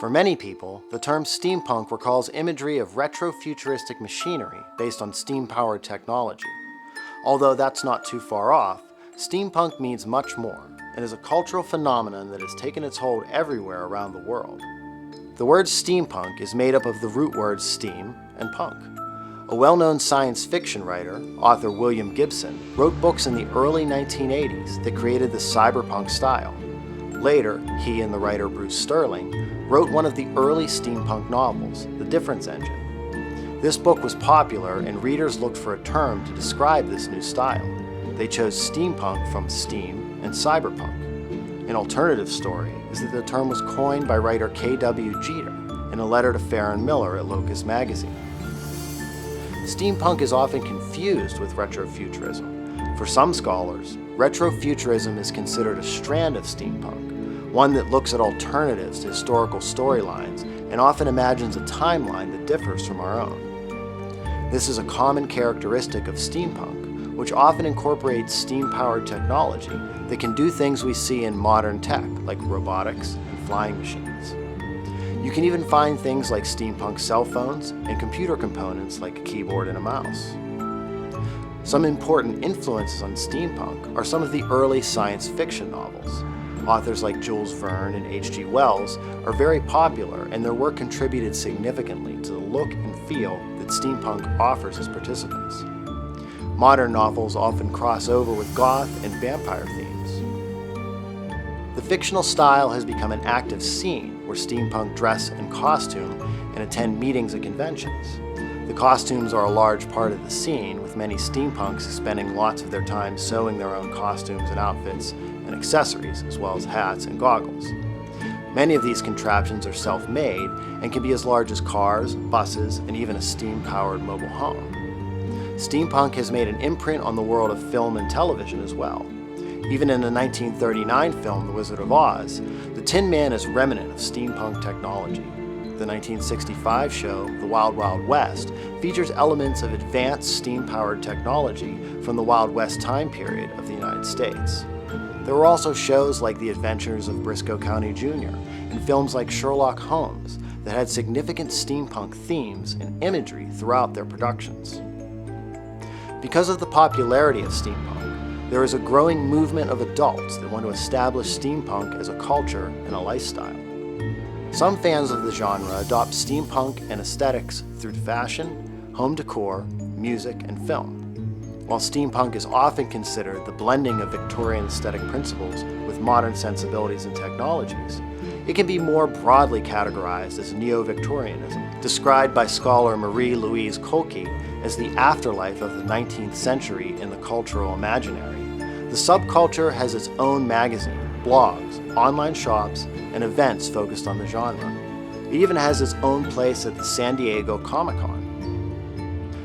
For many people, the term steampunk recalls imagery of retro-futuristic machinery based on steam-powered technology. Although that's not too far off, steampunk means much more and is a cultural phenomenon that has taken its hold everywhere around the world. The word steampunk is made up of the root words steam and punk. A well-known science fiction writer, author William Gibson, wrote books in the early 1980s that created the cyberpunk style. Later, he and the writer Bruce Sterling wrote one of the early steampunk novels, The Difference Engine. This book was popular and readers looked for a term to describe this new style. They chose steampunk from steam and cyberpunk. An alternative story is that the term was coined by writer K.W. Jeter in a letter to Farron Miller at Locus magazine. Steampunk is often confused with retrofuturism. For some scholars, retrofuturism is considered a strand of steampunk, one that looks at alternatives to historical storylines and often imagines a timeline that differs from our own. This is a common characteristic of steampunk, which often incorporates steam-powered technology that can do things we see in modern tech, like robotics and flying machines. You can even find things like steampunk cell phones and computer components like a keyboard and a mouse. Some important influences on steampunk are some of the early science fiction novels. Authors like Jules Verne and H.G. Wells are very popular, and their work contributed significantly to the look and feel that steampunk offers its participants. Modern novels often cross over with goth and vampire themes. The fictional style has become an active scene where steampunk dress and costume and attend meetings and conventions. The costumes are a large part of the scene, with many steampunks spending lots of their time sewing their own costumes and outfits and accessories, as well as hats and goggles. Many of these contraptions are self-made and can be as large as cars, buses, and even a steam-powered mobile home. Steampunk has made an imprint on the world of film and television as well. Even in the 1939 film The Wizard of Oz, the Tin Man is remnant of steampunk technology. The 1965 show, The Wild Wild West, features elements of advanced steam-powered technology from the Wild West time period of the United States. There were also shows like The Adventures of Briscoe County Jr. and films like Sherlock Holmes that had significant steampunk themes and imagery throughout their productions. Because of the popularity of steampunk, there is a growing movement of adults that want to establish steampunk as a culture and a lifestyle. Some fans of the genre adopt steampunk and aesthetics through fashion, home decor, music, and film. While steampunk is often considered the blending of Victorian aesthetic principles with modern sensibilities and technologies, it can be more broadly categorized as neo-Victorianism, described by scholar Marie-Louise Kolke as the afterlife of the 19th century in the cultural imaginary. The subculture has its own magazine, blogs, online shops, and events focused on the genre. It even has its own place at the San Diego Comic-Con.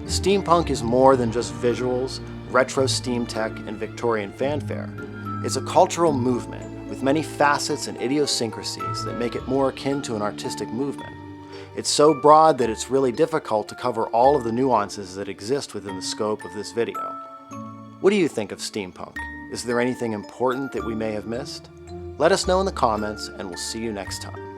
Steampunk is more than just visuals, retro steam tech, and Victorian fanfare. It's a cultural movement with many facets and idiosyncrasies that make it more akin to an artistic movement. It's so broad that it's really difficult to cover all of the nuances that exist within the scope of this video. What do you think of steampunk? Is there anything important that we may have missed? Let us know in the comments, and we'll see you next time.